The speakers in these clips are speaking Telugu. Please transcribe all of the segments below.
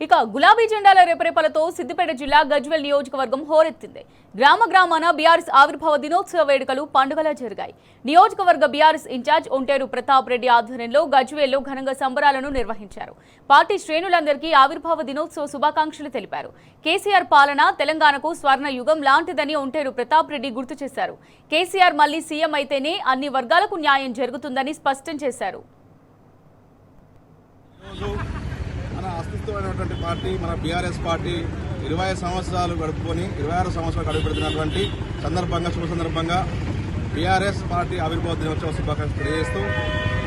ఇక గులాబీ జెండాల రెపరెపలతో సిద్దిపేట జిల్లా గజ్వేల్ నియోజకవర్గం హోరెత్తింది. గ్రామాన బీఆర్ఎస్ ఆవిర్భావ దినోత్సవ వేడుకలు పండుగలా జరిగాయి. నియోజకవర్గ బీఆర్ఎస్ ఇన్ఛార్జ్ ఒంటేరు ప్రతాప్ రెడ్డి ఆధ్వర్యంలో గజ్వేల్లో ఘనంగా సంబరాలను నిర్వహించారు. పార్టీ శ్రేణులందరికీ ఆవిర్భావ దినోత్సవ శుభాకాంక్షలు తెలిపారు. కేసీఆర్ పాలన తెలంగాణకు స్వర్ణ యుగం లాంటిదని ఒంటేరు ప్రతాప్ రెడ్డి గుర్తు చేశారు. కేసీఆర్ మళ్లీ సీఎం అయితేనే అన్ని వర్గాలకు న్యాయం జరుగుతుందని స్పష్టం చేశారు. మన అస్తిత్వమైనటువంటి పార్టీ మన బీఆర్ఎస్ పార్టీ 20 సంవత్సరాలు గడుపుకొని 26 సంవత్సరాలు గడుపుతున్నటువంటి శుభ సందర్భంగా బీఆర్ఎస్ పార్టీ ఆవిర్భావ దినోత్సవ శుభాకాంక్షలు తెలియజేస్తూ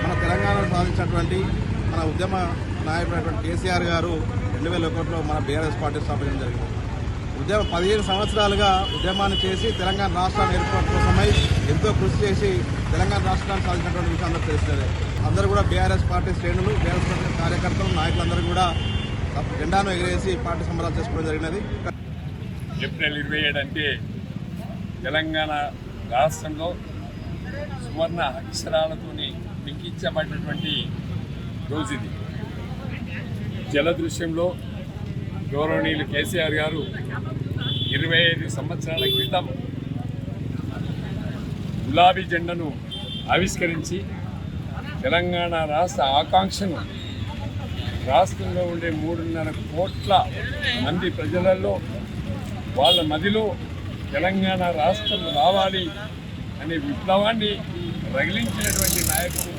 మన తెలంగాణలో సాధించినటువంటి మన ఉద్యమ నాయకుడైనటువంటి కేసీఆర్ గారు 2001లో మన బీఆర్ఎస్ పార్టీ స్థాపించడం జరిగింది. 15 సంవత్సరాలుగా ఉద్యమాన్ని చేసి తెలంగాణ రాష్ట్రాన్ని ఏర్పాటు కోసమై ఎంతో కృషి చేసి తెలంగాణ రాష్ట్రాన్ని సాధించినటువంటి విషయం అందరూ తెలిసినదే. అందరూ కూడా బీఆర్ఎస్ పార్టీ శ్రేణులు, బీఆర్ఎస్ పార్టీ కార్యకర్తలు, నాయకులందరూ కూడా జెండాను ఎగిరేసి పార్టీ సంబరాలు చేసుకోవడం జరిగినది. ఏప్రిల్ 27 అంటే తెలంగాణ రాష్ట్రంలో సువర్ణ అక్షరాలతో లిఖించబడినటువంటి రోజు ఇది. జలదృశ్యంలో గౌరవనీయులు కేసీఆర్ గారు 25 సంవత్సరాల క్రితం గులాబీ జెండాను ఆవిష్కరించి తెలంగాణ రాష్ట్ర ఆకాంక్షను రాష్ట్రంలో ఉండే 3.5 కోట్ల మంది ప్రజలలో వాళ్ళ మదిలో తెలంగాణ రాష్ట్రం రావాలి అనే విప్లవాన్ని రగిలించినటువంటి నాయకుడు